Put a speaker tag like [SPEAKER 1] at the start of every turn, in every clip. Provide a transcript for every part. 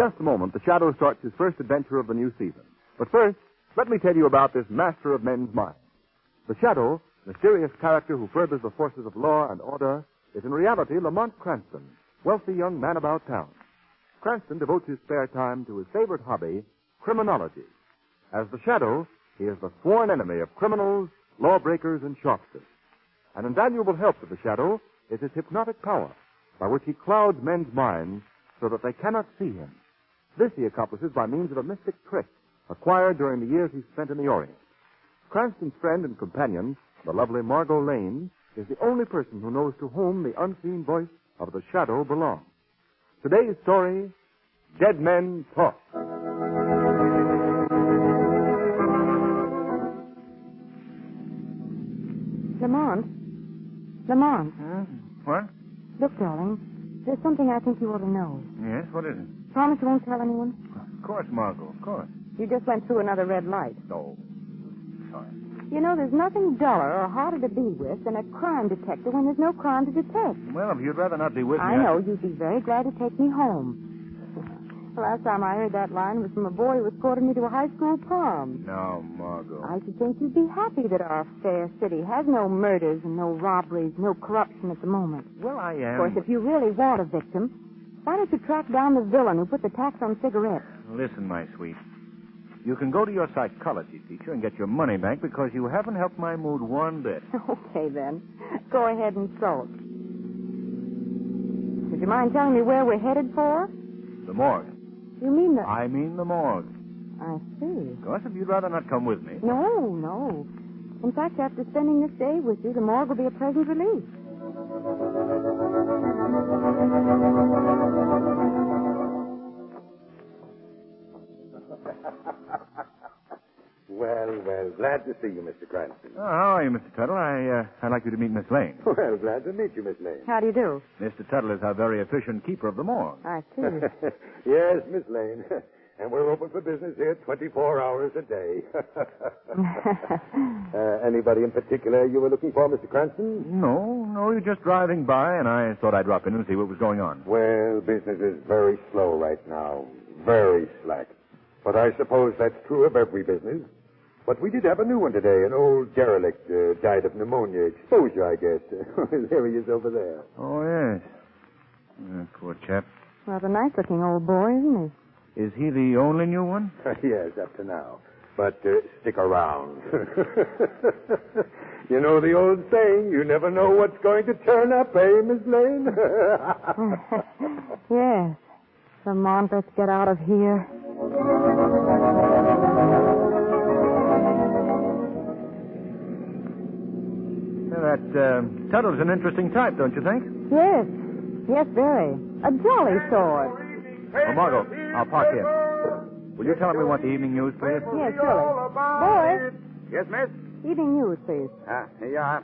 [SPEAKER 1] just a moment, the Shadow starts his first adventure of the new season. But first, let me tell you about this master of men's minds. The Shadow, mysterious character who furthers the forces of law and order, is in reality Lamont Cranston, wealthy young man about town. Cranston devotes his spare time to his favorite hobby, criminology. As the Shadow, he is the sworn enemy of criminals, lawbreakers, and sharpsters. An invaluable help to the Shadow is his hypnotic power, by which he clouds men's minds so that they cannot see him. This he accomplishes by means of a mystic trick acquired during the years he spent in the Orient. Cranston's friend and companion, the lovely Margot Lane, is the only person who knows to whom the unseen voice of the Shadow belongs. Today's story, Dead Men Talk.
[SPEAKER 2] Lamont.
[SPEAKER 3] What?
[SPEAKER 2] Look, darling, there's something I think you ought to know.
[SPEAKER 3] Yes, what is it?
[SPEAKER 2] Promise you won't tell anyone?
[SPEAKER 3] Of course, Margot, of course.
[SPEAKER 2] You just went through another red light.
[SPEAKER 3] No. Sorry.
[SPEAKER 2] You know, there's nothing duller or harder to be with than a crime detective when there's no crime to detect.
[SPEAKER 3] Well, if you'd rather not be with me...
[SPEAKER 2] I know. You'd be very glad to take me home. The last time I heard that line was from a boy who escorted me to a high school prom.
[SPEAKER 3] No, Margot.
[SPEAKER 2] I should think you'd be happy that our fair city has no murders and no robberies, no corruption at the moment.
[SPEAKER 3] Well, I am.
[SPEAKER 2] Of course, if you really want a victim, why don't you track down the villain who put the tax on cigarettes?
[SPEAKER 3] Listen, my sweet. You can go to your psychology teacher and get your money back because you haven't helped my mood one bit.
[SPEAKER 2] Okay, then. Go ahead and sulk. Would you mind telling me where we're headed for?
[SPEAKER 3] The morgue.
[SPEAKER 2] You mean the...
[SPEAKER 3] I mean the morgue.
[SPEAKER 2] I see.
[SPEAKER 3] Of course, if you'd rather not come with me.
[SPEAKER 2] No. In fact, after spending this day with you, the morgue will be a pleasant relief.
[SPEAKER 4] Well, glad to see you, Mr. Cranston.
[SPEAKER 3] Oh, how are you, Mr. Tuttle? I'd like you to meet Miss Lane.
[SPEAKER 4] Well, glad to meet you, Miss Lane.
[SPEAKER 2] How do you do?
[SPEAKER 3] Mr. Tuttle is our very efficient keeper of the morgue.
[SPEAKER 2] I see.
[SPEAKER 4] Yes, Miss Lane. And we're open for business here 24 hours a day. Anybody in particular you were looking for, Mr. Cranston?
[SPEAKER 3] No, you're just driving by, and I thought I'd drop in and see what was going on.
[SPEAKER 4] Well, business is very slow right now. Very slack. But I suppose that's true of every business. But we did have a new one today. An old derelict died of pneumonia. Exposure, I guess. There he is over there.
[SPEAKER 3] Oh, yes. Poor chap.
[SPEAKER 2] Well, a nice-looking old boy, isn't
[SPEAKER 3] Is he the only new one?
[SPEAKER 4] Yes, up to now. But stick around. You know the old saying, you never know what's going to turn up, eh, Miss Lane?
[SPEAKER 2] he? Yes. Lamont, let's get out of here.
[SPEAKER 3] That Tuttle's an interesting type, don't you think?
[SPEAKER 2] Yes, very. A jolly sort.
[SPEAKER 3] Oh, Margot, I'll park here. Will you tell me what the evening news, please?
[SPEAKER 2] Yes, surely. Boy,
[SPEAKER 5] Yes, miss?
[SPEAKER 2] evening news, please.
[SPEAKER 5] Here you are.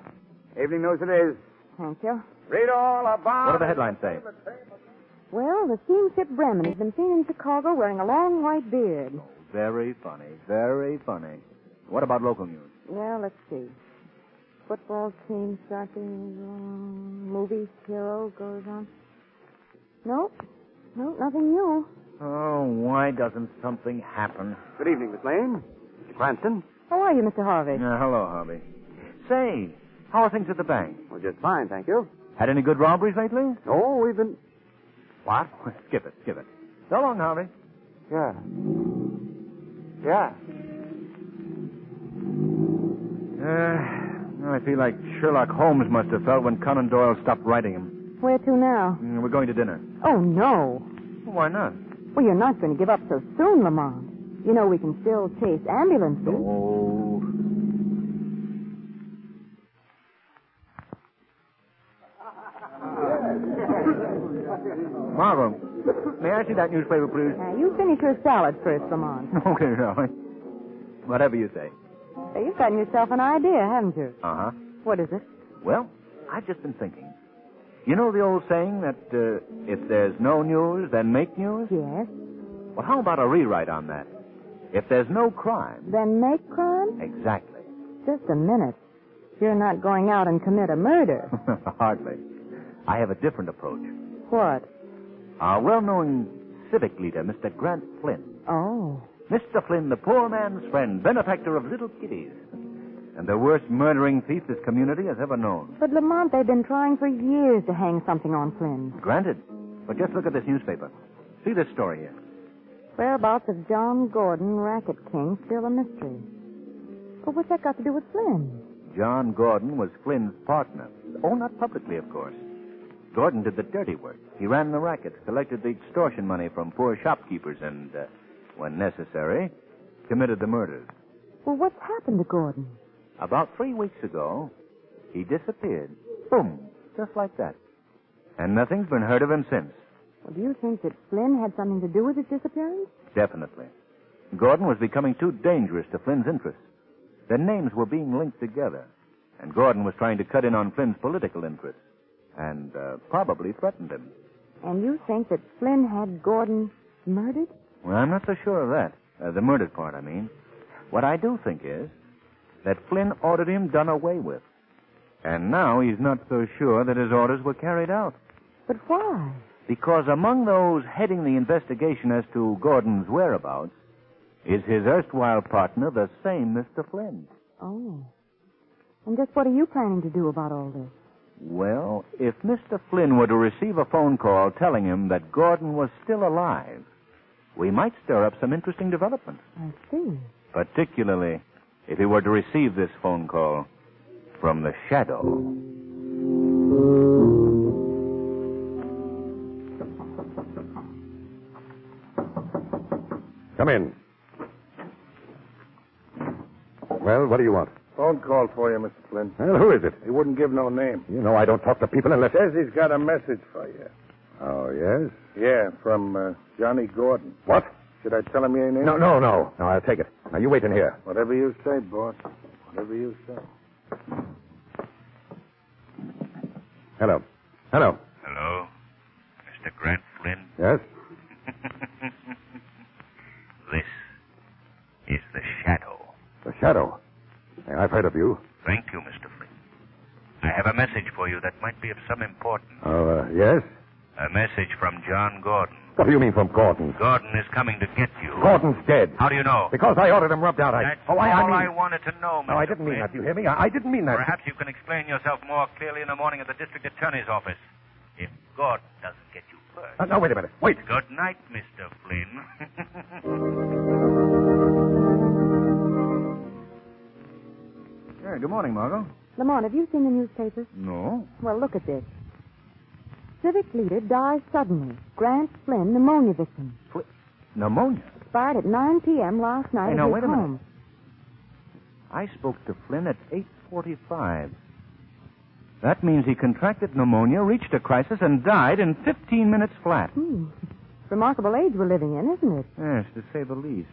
[SPEAKER 5] Evening news it is.
[SPEAKER 2] Thank you.
[SPEAKER 5] Read all about...
[SPEAKER 3] What do the headlines say?
[SPEAKER 2] Well, the steamship Bremen has been seen in Chicago wearing a long white beard.
[SPEAKER 3] Very funny, very funny. What about local news?
[SPEAKER 2] Well, let's see. Football team starting. Movie hero goes on. Nope, nothing new.
[SPEAKER 3] Oh, why doesn't something happen?
[SPEAKER 5] Good evening, Miss Lane. Mr. Cranston.
[SPEAKER 2] How are you, Mr. Harvey?
[SPEAKER 3] Hello, Harvey. Say, how are things at the bank?
[SPEAKER 5] Well, just fine, thank you.
[SPEAKER 3] Had any good robberies lately?
[SPEAKER 5] Oh, we've been... What?
[SPEAKER 3] Skip it. So long, Harvey.
[SPEAKER 5] Yeah.
[SPEAKER 3] I feel like Sherlock Holmes must have felt when Conan Doyle stopped writing him.
[SPEAKER 2] Where to now?
[SPEAKER 3] We're going to dinner.
[SPEAKER 2] Oh, no.
[SPEAKER 3] Why not?
[SPEAKER 2] Well, you're not going to give up so soon, Lamont. You know we can still chase ambulances.
[SPEAKER 3] Oh. Margot, may I see that newspaper, please?
[SPEAKER 2] Now, you finish your salad first, Lamont.
[SPEAKER 3] Okay, darling. Whatever you say.
[SPEAKER 2] Hey, you've gotten yourself an idea, haven't you?
[SPEAKER 3] Uh-huh.
[SPEAKER 2] What is it?
[SPEAKER 3] Well, I've just been thinking. You know the old saying that if there's no news, then make news?
[SPEAKER 2] Yes.
[SPEAKER 3] Well, how about a rewrite on that? If there's no crime...
[SPEAKER 2] Then make crime?
[SPEAKER 3] Exactly.
[SPEAKER 2] Just a minute. You're not going out and commit a murder.
[SPEAKER 3] Hardly. I have a different approach.
[SPEAKER 2] What?
[SPEAKER 3] Our well-known civic leader, Mr. Grant Flynn.
[SPEAKER 2] Oh.
[SPEAKER 3] Mr. Flynn, the poor man's friend, benefactor of little kiddies, and the worst murdering thief this community has ever known.
[SPEAKER 2] But, Lamont, they've been trying for years to hang something on Flynn.
[SPEAKER 3] Granted. But just look at this newspaper. See this story here.
[SPEAKER 2] Whereabouts of John Gordon, racket king, still a mystery. But what's that got to do with Flynn?
[SPEAKER 3] John Gordon was Flynn's partner. Oh, not publicly, of course. Gordon did the dirty work. He ran the rackets, collected the extortion money from poor shopkeepers, and, when necessary, committed the murders.
[SPEAKER 2] Well, what's happened to Gordon?
[SPEAKER 3] About 3 weeks ago, he disappeared. Boom. Just like that. And nothing's been heard of him since.
[SPEAKER 2] Well, do you think that Flynn had something to do with his disappearance?
[SPEAKER 3] Definitely. Gordon was becoming too dangerous to Flynn's interests. Their names were being linked together, and Gordon was trying to cut in on Flynn's political interests, and probably threatened him.
[SPEAKER 2] And you think that Flynn had Gordon murdered?
[SPEAKER 3] Well, I'm not so sure of that. The murdered part, I mean. What I do think is that Flynn ordered him done away with. And now he's not so sure that his orders were carried out.
[SPEAKER 2] But why?
[SPEAKER 3] Because among those heading the investigation as to Gordon's whereabouts is his erstwhile partner, the same Mr. Flynn.
[SPEAKER 2] Oh. And just what are you planning to do about all this?
[SPEAKER 3] Well, if Mr. Flynn were to receive a phone call telling him that Gordon was still alive, we might stir up some interesting developments.
[SPEAKER 2] I see.
[SPEAKER 3] Particularly if he were to receive this phone call from the Shadow.
[SPEAKER 4] Come in. Well, what do you want?
[SPEAKER 6] Phone call for you, Mr. Flynn.
[SPEAKER 4] Well, who is it?
[SPEAKER 6] He wouldn't give no name.
[SPEAKER 4] You know I don't talk to people unless...
[SPEAKER 6] Says he's got a message for you.
[SPEAKER 4] Oh, yes?
[SPEAKER 6] Yeah, from Johnny Gordon.
[SPEAKER 4] What?
[SPEAKER 6] Should I tell him you ain't in?
[SPEAKER 4] No, I'll take it. Now, you wait in here.
[SPEAKER 6] Whatever you say, boss. Whatever you say.
[SPEAKER 4] Hello.
[SPEAKER 3] Hello, Mr. Grant Flynn.
[SPEAKER 4] Yes?
[SPEAKER 3] This is the Shadow.
[SPEAKER 4] The Shadow. Hey, I've heard of you.
[SPEAKER 3] Thank you, Mr. Flynn. I have a message for you that might be of some importance.
[SPEAKER 4] Yes?
[SPEAKER 3] A message from John Gordon.
[SPEAKER 4] What do you mean from Gordon?
[SPEAKER 3] Gordon is coming to get you.
[SPEAKER 4] Gordon's dead.
[SPEAKER 3] How do you know?
[SPEAKER 4] Because I ordered him rubbed out.
[SPEAKER 3] That's all I wanted to know, Mr.
[SPEAKER 4] No, I didn't mean
[SPEAKER 3] Flynn.
[SPEAKER 4] that. You hear me? I didn't mean that.
[SPEAKER 3] Perhaps you can explain yourself more clearly in the morning at the district attorney's office. If Gordon doesn't get you first.
[SPEAKER 4] No, wait a minute. Wait.
[SPEAKER 3] Good night, Mr. Flynn. Good morning, Margot.
[SPEAKER 2] Lamont, have you seen the newspapers?
[SPEAKER 3] No.
[SPEAKER 2] Well, look at this. Civic leader dies suddenly. Grant Flynn, pneumonia victim.
[SPEAKER 3] Pneumonia?
[SPEAKER 2] Expired at 9 p.m. last night
[SPEAKER 3] Hey,
[SPEAKER 2] at
[SPEAKER 3] now,
[SPEAKER 2] his
[SPEAKER 3] wait a minute.
[SPEAKER 2] home.
[SPEAKER 3] I spoke to Flynn at 8:45. That means he contracted pneumonia, reached a crisis, and died in 15 minutes flat.
[SPEAKER 2] Remarkable age we're living in, isn't it?
[SPEAKER 3] Yes, to say the least.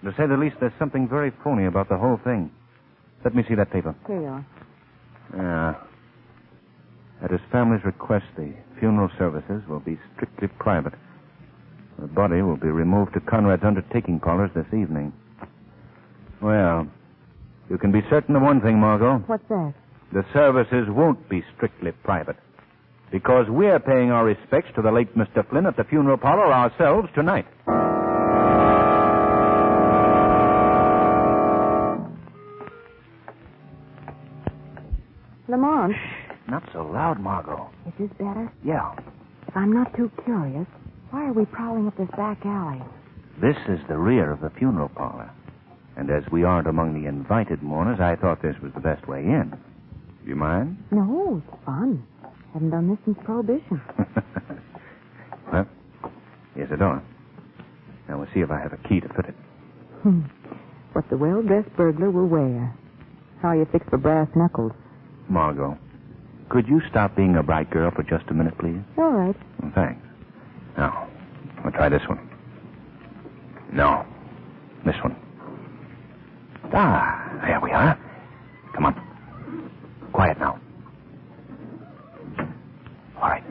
[SPEAKER 3] To say the least, there's something very phony about the whole thing. Let me see that paper.
[SPEAKER 2] Here you are.
[SPEAKER 3] Yeah. At his family's request, the funeral services will be strictly private. The body will be removed to Conrad's undertaking parlors this evening. Well, you can be certain of one thing, Margot.
[SPEAKER 2] What's that?
[SPEAKER 3] The services won't be strictly private. Because we're paying our respects to the late Mr. Flynn at the funeral parlor ourselves tonight.
[SPEAKER 2] Lamont.
[SPEAKER 3] Not so loud, Margot.
[SPEAKER 2] Is this better?
[SPEAKER 3] Yeah.
[SPEAKER 2] If I'm not too curious, why are we prowling up this back alley?
[SPEAKER 3] This is the rear of the funeral parlor. And as we aren't among the invited mourners, I thought this was the best way in. Do you mind?
[SPEAKER 2] No, it's fun. Haven't done this since Prohibition.
[SPEAKER 3] Well, here's the door. Now we'll see if I have a key to fit it.
[SPEAKER 2] What the well-dressed burglar will wear. How you fix for brass knuckles.
[SPEAKER 3] Margot, could you stop being a bright girl for just a minute, please?
[SPEAKER 2] All right.
[SPEAKER 3] Well, thanks. Now, we'll try this one. No, this one. Ah, there we are. Come on. Quiet now. All right.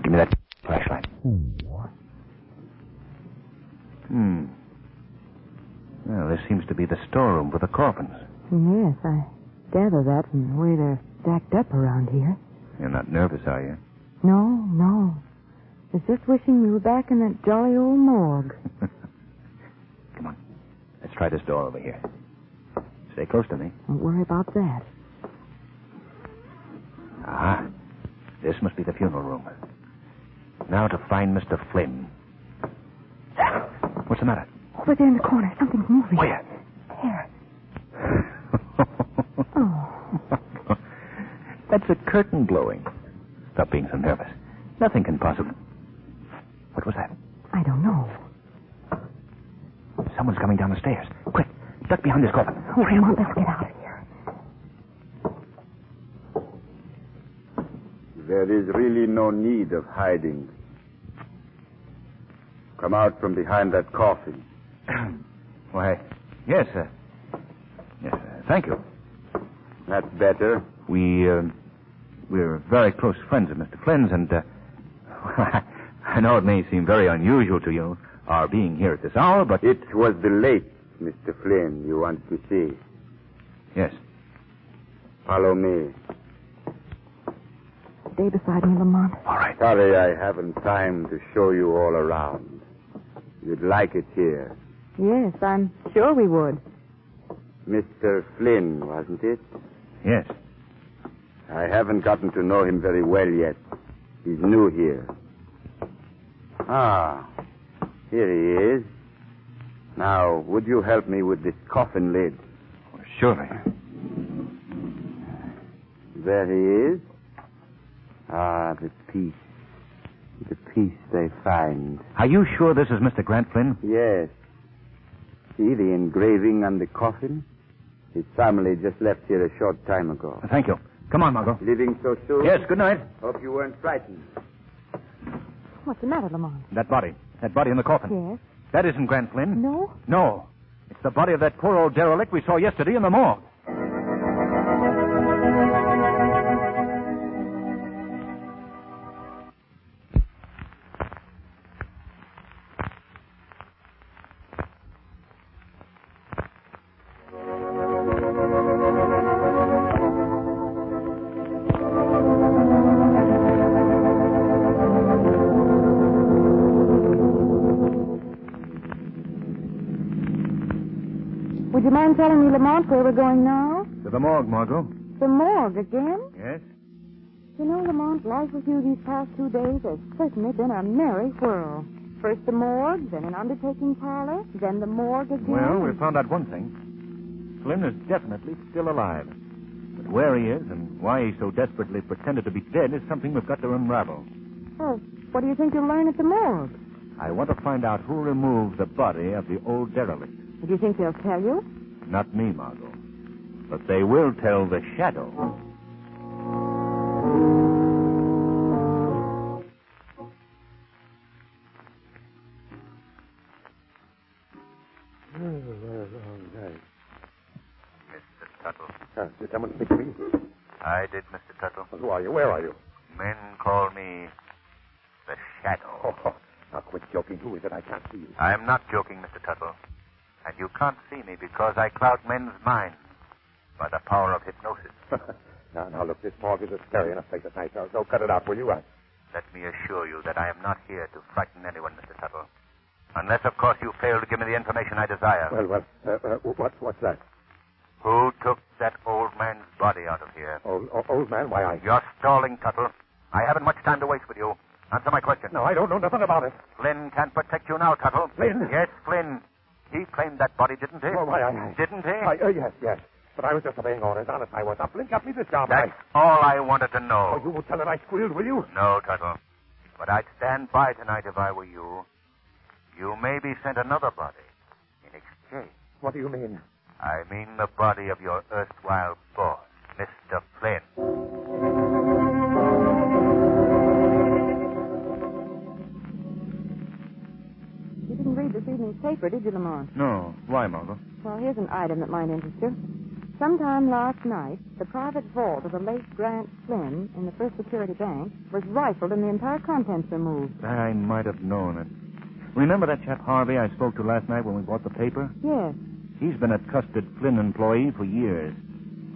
[SPEAKER 3] Give me that flashlight. Well, this seems to be the storeroom for the coffins.
[SPEAKER 2] Yes, I gather that from the way they're stacked up around here.
[SPEAKER 3] You're not nervous, are you?
[SPEAKER 2] No. was just wishing we were back in that jolly old morgue.
[SPEAKER 3] Come on. Let's try this door over here. Stay close to me.
[SPEAKER 2] Don't worry about that.
[SPEAKER 3] Ah, this must be the funeral room. Now to find Mr. Flynn. What's the matter?
[SPEAKER 2] Over there in the corner, something's moving.
[SPEAKER 3] Where?
[SPEAKER 2] There. Oh.
[SPEAKER 3] That's a curtain blowing. Stop being so nervous. Nothing can possibly... What was that?
[SPEAKER 2] I don't know.
[SPEAKER 3] Someone's coming down the stairs. Quick, duck behind this coffin.
[SPEAKER 2] Oh, come on, let's get out of here.
[SPEAKER 7] There is really no need of hiding. Come out from behind that coffin.
[SPEAKER 3] Why, yes, sir. Yes, thank you.
[SPEAKER 7] That's better.
[SPEAKER 3] We're very close friends of Mr. Flynn's, and, I know it may seem very unusual to you, our being here at this hour, but...
[SPEAKER 7] It was the late Mr. Flynn you wanted to see.
[SPEAKER 3] Yes.
[SPEAKER 7] Follow me.
[SPEAKER 2] Stay beside me, Lamont.
[SPEAKER 3] All right.
[SPEAKER 7] Sorry I haven't time to show you all around. You'd like it here.
[SPEAKER 2] Yes, I'm sure we would.
[SPEAKER 7] Mr. Flynn, wasn't it?
[SPEAKER 3] Yes.
[SPEAKER 7] I haven't gotten to know him very well yet. He's new here. Ah, here he is. Now, would you help me with this coffin lid?
[SPEAKER 3] Oh, surely.
[SPEAKER 7] There he is. Ah, the piece. The piece they find.
[SPEAKER 3] Are you sure this is Mr. Grant Flynn?
[SPEAKER 7] Yes. See the engraving on the coffin? His family just left here a short time ago.
[SPEAKER 3] Thank you. Come on, Margot.
[SPEAKER 7] Leaving so soon?
[SPEAKER 3] Yes, good night.
[SPEAKER 7] Hope you weren't frightened.
[SPEAKER 2] What's the matter, Lamont?
[SPEAKER 3] That body in the coffin.
[SPEAKER 2] Yes?
[SPEAKER 3] That isn't Grant Flynn.
[SPEAKER 2] No?
[SPEAKER 3] No. It's the body of that poor old derelict we saw yesterday in the morgue.
[SPEAKER 2] Would you mind telling me, Lamont, where we're going now?
[SPEAKER 3] To the morgue, Margot.
[SPEAKER 2] The morgue again?
[SPEAKER 3] Yes?
[SPEAKER 2] You know, Lamont, life with you these past 2 days has certainly been a merry whirl. First the morgue, then an undertaking parlor, then the morgue again.
[SPEAKER 3] Well, we found out one thing. Flynn is definitely still alive. But where he is and why he so desperately pretended to be dead is something we've got to unravel.
[SPEAKER 2] Oh, what do you think you'll learn at the morgue?
[SPEAKER 3] I want to find out who removed the body of the old derelict.
[SPEAKER 2] Do you think they'll tell you?
[SPEAKER 3] Not me, Margot. But they will tell the shadow. Mr. Tuttle.
[SPEAKER 4] Did someone speak to me?
[SPEAKER 3] I did, Mr. Tuttle.
[SPEAKER 4] Who are you? Where are you?
[SPEAKER 3] Men call me the shadow.
[SPEAKER 4] Oh, now quit joking. Who is it? I can't see you.
[SPEAKER 3] I'm not joking, Mr. Tuttle. And you can't see me because I cloud men's minds by the power of hypnosis.
[SPEAKER 4] Now, look, this morgue is a scary enough place at night. So cut it out, will you?
[SPEAKER 3] Let me assure you that I am not here to frighten anyone, Mr. Tuttle. Unless, of course, you fail to give me the information I desire.
[SPEAKER 4] What's that?
[SPEAKER 3] Who took that old man's body out of here?
[SPEAKER 4] Old man? Why, I...
[SPEAKER 3] You're stalling, Tuttle. I haven't much time to waste with you. Answer my question.
[SPEAKER 4] No, I don't know nothing about it.
[SPEAKER 3] Flynn can't protect you now, Tuttle.
[SPEAKER 4] Flynn?
[SPEAKER 3] Yes, Flynn. He claimed that body, didn't he?
[SPEAKER 4] Oh, why,
[SPEAKER 3] Didn't he?
[SPEAKER 4] Yes. But I was just obeying orders. Honest, I was. Now, Flynn got me this job.
[SPEAKER 3] That's all I wanted to know.
[SPEAKER 4] Oh, you won't tell that I squealed, will you?
[SPEAKER 3] No, Tuttle. But I'd stand by tonight if I were you. You may be sent another body in exchange.
[SPEAKER 4] What do you mean?
[SPEAKER 3] I mean the body of your erstwhile boss, Mr. Flynn.
[SPEAKER 2] You didn't read this evening's paper, did you, Lamont?
[SPEAKER 3] No. Why, Margot?
[SPEAKER 2] Well, here's an item that might interest you. Sometime last night, the private vault of the late Grant Flynn in the First Security Bank was rifled and the entire contents removed.
[SPEAKER 3] I might have known it. Remember that chap Harvey I spoke to last night when we bought the paper?
[SPEAKER 2] Yes.
[SPEAKER 3] He's been a trusted Flynn employee for years.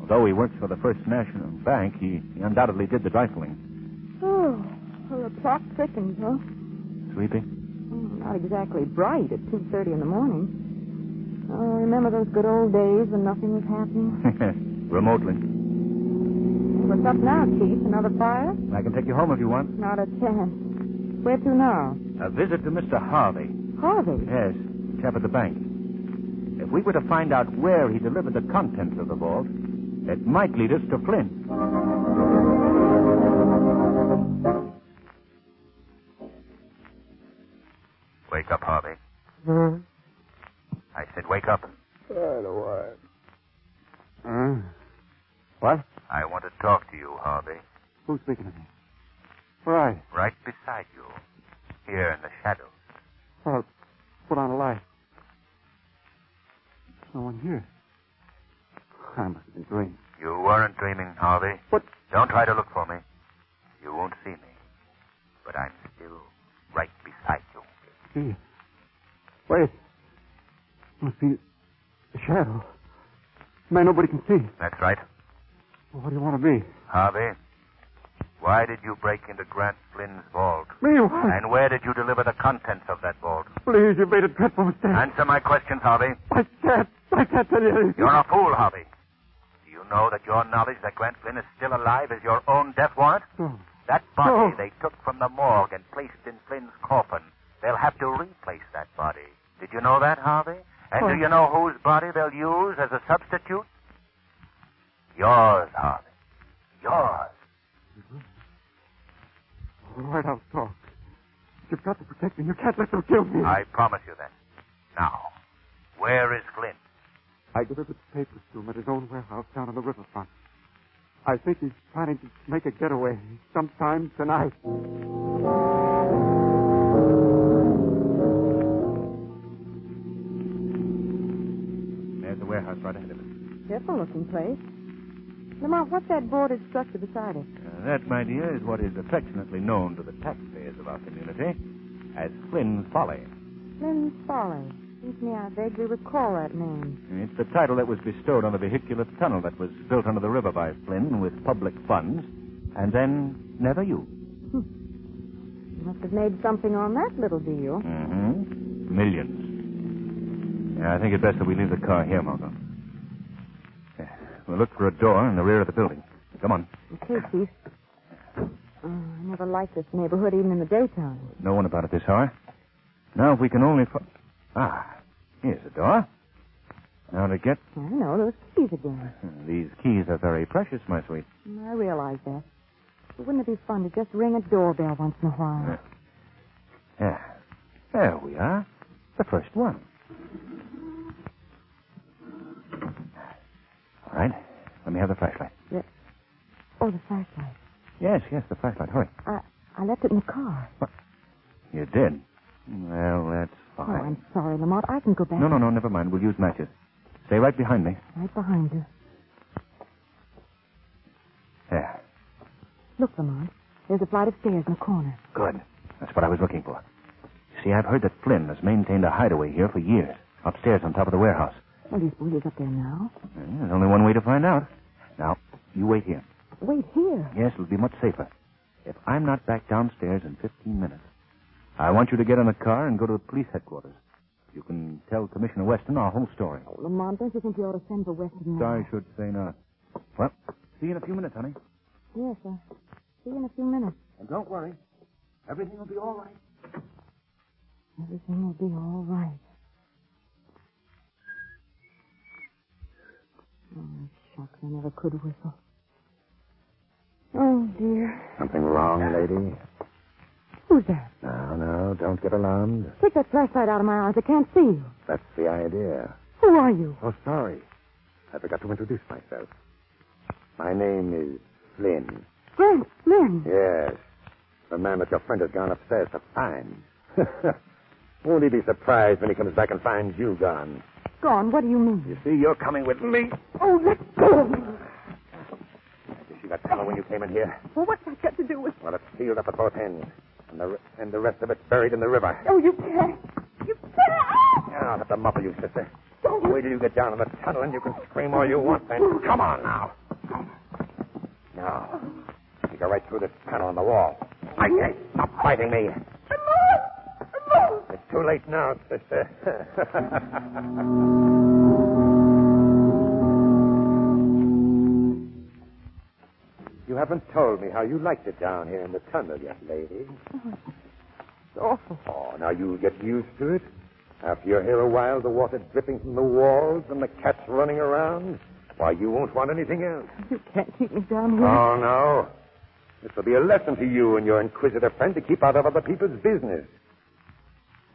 [SPEAKER 3] Although he works for the First National Bank, he undoubtedly did the rifling.
[SPEAKER 2] Oh, well, the plot thickens, huh?
[SPEAKER 3] Sleepy?
[SPEAKER 2] Not exactly bright at 2:30 in the morning. Oh, remember those good old days when nothing was happening?
[SPEAKER 3] Remotely.
[SPEAKER 2] What's up now, Chief? Another fire?
[SPEAKER 3] I can take you home if you want.
[SPEAKER 2] Not a chance. Where to now?
[SPEAKER 3] A visit to Mr. Harvey.
[SPEAKER 2] Harvey?
[SPEAKER 3] Yes, chap at the bank. If we were to find out where he delivered the contents of the vault, it might lead us to Flint. Wake up, Harvey. I said wake up.
[SPEAKER 5] I don't want. What?
[SPEAKER 3] I want to talk to you, Harvey.
[SPEAKER 5] Who's speaking to me? Why?
[SPEAKER 3] Right beside you. Here in the shadows.
[SPEAKER 5] Well, put on a light. There's no one here. I must have been dreaming.
[SPEAKER 3] You weren't dreaming, Harvey.
[SPEAKER 5] What?
[SPEAKER 3] Don't try to look for me. You won't see me. But I'm still right beside you.
[SPEAKER 5] See? Wait. Must be a shadow. Man, nobody can see.
[SPEAKER 3] That's right.
[SPEAKER 5] Well, what do you want to be?
[SPEAKER 3] Harvey, why did you break into Grant Flynn's vault?
[SPEAKER 5] Me? What?
[SPEAKER 3] And where did you deliver the contents of that vault?
[SPEAKER 5] Please, you've made a dreadful mistake.
[SPEAKER 3] Answer my questions, Harvey.
[SPEAKER 5] I can't tell you anything.
[SPEAKER 3] You're a fool, Harvey. Do you know that your knowledge that Grant Flynn is still alive is your own death warrant?
[SPEAKER 5] No.
[SPEAKER 3] That body
[SPEAKER 5] No.
[SPEAKER 3] they took from the morgue and placed in Flynn's coffin, they'll have to replace that body. Did you know that, Harvey? And do you know whose body they'll use as a substitute? Yours, Harvey. Yours.
[SPEAKER 5] All right, I'll talk. You've got to protect me. You can't let them kill me.
[SPEAKER 3] I promise you that. Now, where is Flynn?
[SPEAKER 5] I delivered the papers to him at his own warehouse down on the riverfront. I think he's planning to make a getaway sometime tonight.
[SPEAKER 3] There's the warehouse right ahead of us.
[SPEAKER 2] Careful looking place. Lamont, what's that boarded structure beside it?
[SPEAKER 3] That, my dear, is what is affectionately known to the taxpayers of our community as Flynn's Folly.
[SPEAKER 2] Flynn's Folly. Seems to me I vaguely recall that name.
[SPEAKER 3] It's the title that was bestowed on the vehicular tunnel that was built under the river by Flynn with public funds, and then never used.
[SPEAKER 2] You must have made something on that little deal.
[SPEAKER 3] Mm-hmm. Millions. Yeah, I think it best that we leave the car here, Margot. Yeah, we'll look for a door in the rear of the building. Come on.
[SPEAKER 2] Okay, Chief. I never liked this neighborhood, even in the daytime.
[SPEAKER 3] No one about at this hour. Now, if we can only... here's the door. Now to get...
[SPEAKER 2] I know, those keys again.
[SPEAKER 3] These keys are very precious, my sweet.
[SPEAKER 2] I realize that. But wouldn't it be fun to just ring a doorbell once in a while?
[SPEAKER 3] Yeah. There we are. The first one. All right. Let me have the flashlight.
[SPEAKER 2] Oh, the flashlight.
[SPEAKER 3] Yes, the flashlight. Hurry.
[SPEAKER 2] I left it in the car.
[SPEAKER 3] What? You did? Well, that's
[SPEAKER 2] Oh,
[SPEAKER 3] fine.
[SPEAKER 2] I'm sorry, Lamont. I can go back.
[SPEAKER 3] No, never mind. We'll use matches. Stay right behind me.
[SPEAKER 2] Right behind you.
[SPEAKER 3] There.
[SPEAKER 2] Look, Lamont. There's a flight of stairs in the corner.
[SPEAKER 3] Good. That's what I was looking for. You see, I've heard that Flynn has maintained a hideaway here for years. Upstairs on top of the warehouse.
[SPEAKER 2] Well, do you suppose he's up there now?
[SPEAKER 3] There's only one way to find out. Now, you wait here.
[SPEAKER 2] Wait here.
[SPEAKER 3] Yes, it'll be much safer. If I'm not back downstairs in 15 minutes, I want you to get in the car and go to the police headquarters. You can tell Commissioner Weston our whole story.
[SPEAKER 2] Oh, Lamont, don't you think you ought to send for Weston now?
[SPEAKER 3] I should say not. Well, see you in a few minutes, honey.
[SPEAKER 2] Yes, sir. See you in a few minutes.
[SPEAKER 3] And don't worry. Everything will be all right.
[SPEAKER 2] Everything will be all right. Oh, shucks, I never could whistle. Oh, dear.
[SPEAKER 7] Something wrong, lady?
[SPEAKER 2] Who's that?
[SPEAKER 7] No, don't get alarmed.
[SPEAKER 2] Take that flashlight out of my eyes. I can't see you.
[SPEAKER 7] That's the idea.
[SPEAKER 2] Who are you?
[SPEAKER 7] Oh, sorry. I forgot to introduce myself. My name is Flynn.
[SPEAKER 2] Grant Flynn.
[SPEAKER 7] Yes. The man that your friend has gone upstairs to find. Won't he be surprised when he comes back and finds you gone?
[SPEAKER 2] Gone? What do you mean?
[SPEAKER 7] You see, you're coming with me.
[SPEAKER 2] Oh, let go of me.
[SPEAKER 7] You see that tunnel when you came in here?
[SPEAKER 2] Well, what's that got to do with...
[SPEAKER 7] Well, it's sealed up at both ends. And the rest of it's buried in the river.
[SPEAKER 2] Oh, you can't. You can't.
[SPEAKER 7] I'll have to muffle you, sister.
[SPEAKER 2] Don't.
[SPEAKER 7] Wait till you get down in the tunnel and you can scream all you want then. Come on now. Now, you go right through this panel on the wall. I say, stop fighting me. too late now, sister. You haven't told me how you liked it down here in the tunnel yet, lady.
[SPEAKER 2] It's awful.
[SPEAKER 7] Oh, now you'll get used to it. After you're here a while, the water dripping from the walls and the cats running around, why, you won't want anything else.
[SPEAKER 2] You can't keep me down here.
[SPEAKER 7] Oh, no. This will be a lesson to you and your inquisitive friend to keep out of other people's business.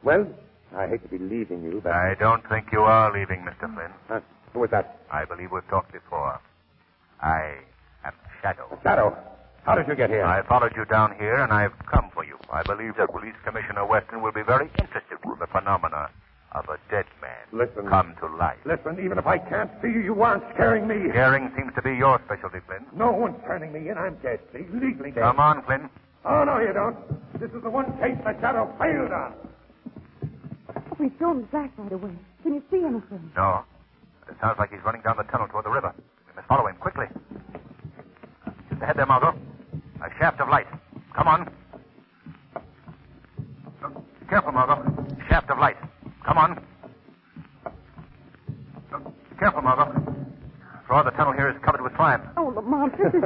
[SPEAKER 7] Well, I hate to be leaving you, but...
[SPEAKER 3] I don't think you are leaving, Mr. Flynn.
[SPEAKER 7] Who was that?
[SPEAKER 3] I believe we've talked before. I am Shadow.
[SPEAKER 7] Shadow. How did you get here?
[SPEAKER 3] I followed you down here, and I've come for you. I believe that Police Commissioner Weston will be very interested in the phenomena of a dead man
[SPEAKER 7] Listen.
[SPEAKER 3] come to life.
[SPEAKER 7] Listen, even if I can't see you, you aren't scaring me.
[SPEAKER 3] Scaring seems to be your specialty, Flynn.
[SPEAKER 7] No one's turning me in. I'm dead, see? Legally dead.
[SPEAKER 3] Come on, Flynn.
[SPEAKER 7] Oh, no, you don't. This is the one case that Shadow failed on.
[SPEAKER 2] We saw him back right away. Can you see anything?
[SPEAKER 3] No. It sounds like he's running down the tunnel toward the river. We must follow him quickly. Just ahead there, Margot. A shaft of light. Come on. Be careful, Margot. Shaft of light. Come on. Be careful, Margot. The floor of the tunnel here is covered with slime.
[SPEAKER 2] Oh, Lamont, this is...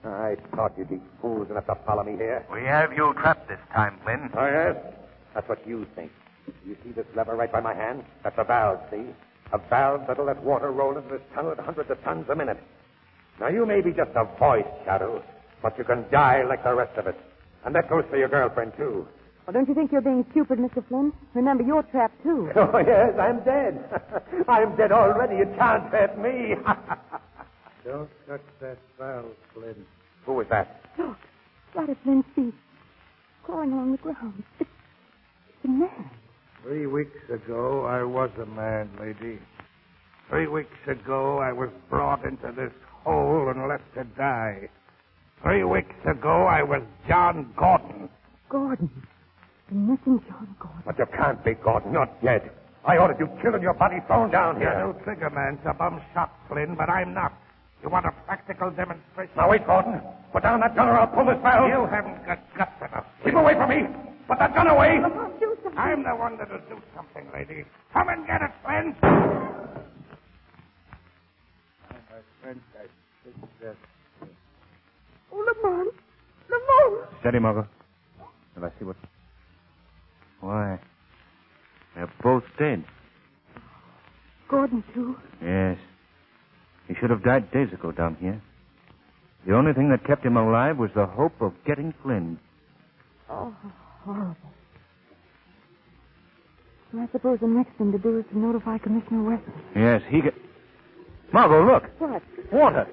[SPEAKER 7] I thought you'd be fools enough to follow me here.
[SPEAKER 3] We have you trapped this time, Flynn.
[SPEAKER 7] Oh, yes? That's what you think. You see this lever right by my hand? That's a valve, see? A valve that'll let water roll into this tunnel at hundreds of tons a minute. Now, you may be just a voice, Shadow, but you can die like the rest of us. And that goes for your girlfriend, too.
[SPEAKER 2] Well, don't you think you're being stupid, Mr. Flynn? Remember, you're trapped, too.
[SPEAKER 7] Oh, yes, I'm dead. I'm dead already. You can't trap me.
[SPEAKER 6] Don't touch that valve, Flynn.
[SPEAKER 7] Who was that?
[SPEAKER 2] Look, right at Flynn's feet. Crawling along the ground. It's a man.
[SPEAKER 6] 3 weeks ago, I was a man, lady. 3 weeks ago, I was brought into this hole and left to die. 3 weeks ago, I was John Gordon.
[SPEAKER 2] Gordon. The missing John Gordon.
[SPEAKER 7] But you can't be Gordon. You're dead. I ordered you killed and your body thrown down
[SPEAKER 6] You're
[SPEAKER 7] here.
[SPEAKER 6] no trigger man's a bum shot, Flynn, but I'm not. You want a practical demonstration?
[SPEAKER 7] Now, wait, Gordon. Put down that gun or I'll pull this valve.
[SPEAKER 6] You haven't got guts enough.
[SPEAKER 7] Keep away from me. Put that gun away.
[SPEAKER 2] Lamont, do something.
[SPEAKER 6] I'm the one that'll do something, lady. Come and get it, Flynn. My friend, I think that...
[SPEAKER 2] Oh, Lamont. Lamont.
[SPEAKER 3] Steady, Margot. Shall I see what... Why, they're both dead.
[SPEAKER 2] Gordon, too.
[SPEAKER 3] Yes. He should have died days ago down here. The only thing that kept him alive was the hope of getting Flynn.
[SPEAKER 2] Oh, horrible. Well, I suppose the next thing to do is to notify Commissioner Weston.
[SPEAKER 3] Yes, he get... Margot, look.
[SPEAKER 2] What?
[SPEAKER 3] Water.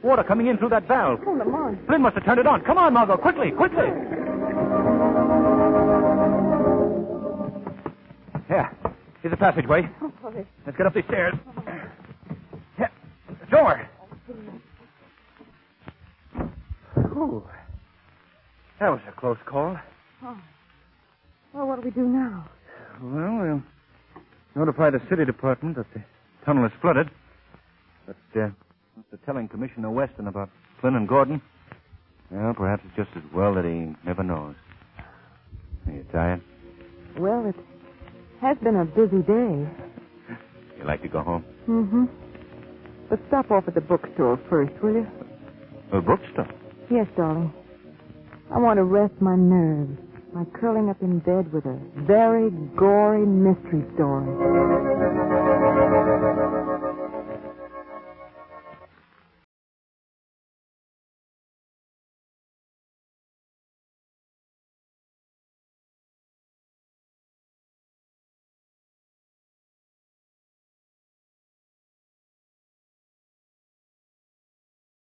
[SPEAKER 3] Water coming in through that valve.
[SPEAKER 2] Oh, Lamont.
[SPEAKER 3] Flynn must have turned it on. Come on, Margot, quickly, quickly. Here. Here's a passageway.
[SPEAKER 2] Oh, hurry.
[SPEAKER 3] Let's get up these stairs. Here. Door. Ooh. That was a close call.
[SPEAKER 2] Oh. Well, what do we do now?
[SPEAKER 3] Well, we'll notify the city department that the tunnel is flooded. But after telling Commissioner Weston about Flynn and Gordon, well, perhaps it's just as well that he never knows. Are you tired?
[SPEAKER 2] Well, it has been a busy day.
[SPEAKER 3] You like to go home?
[SPEAKER 2] Mm-hmm. But stop off at the bookstore first, will you?
[SPEAKER 3] A bookstore?
[SPEAKER 2] Yes, darling. I want to rest my nerves by curling up in bed with a very gory mystery story.